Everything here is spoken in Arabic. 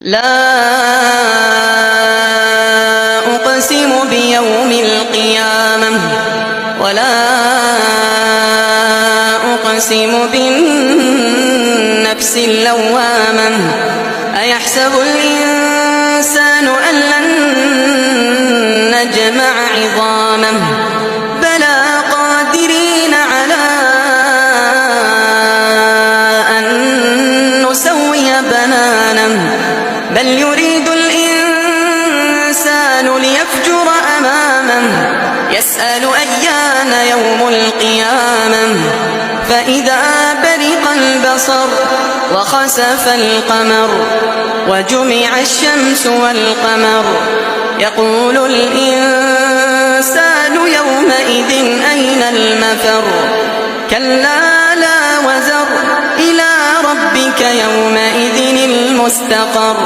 لا أقسم بيوم القيامة ولا أقسم بالنفس اللوامة أيحسب الإنسان أن لن نجمع عظامه بلى قادرين على أن نسوي بنانه بل يريد الإنسان ليفجر أمامه يسأل أيان يوم القيامة فإذا برق البصر وخسف القمر وجمع الشمس والقمر يقول الإنسان يومئذ أين المفر كلا لا وزر إلى ربك يومئذ المستقر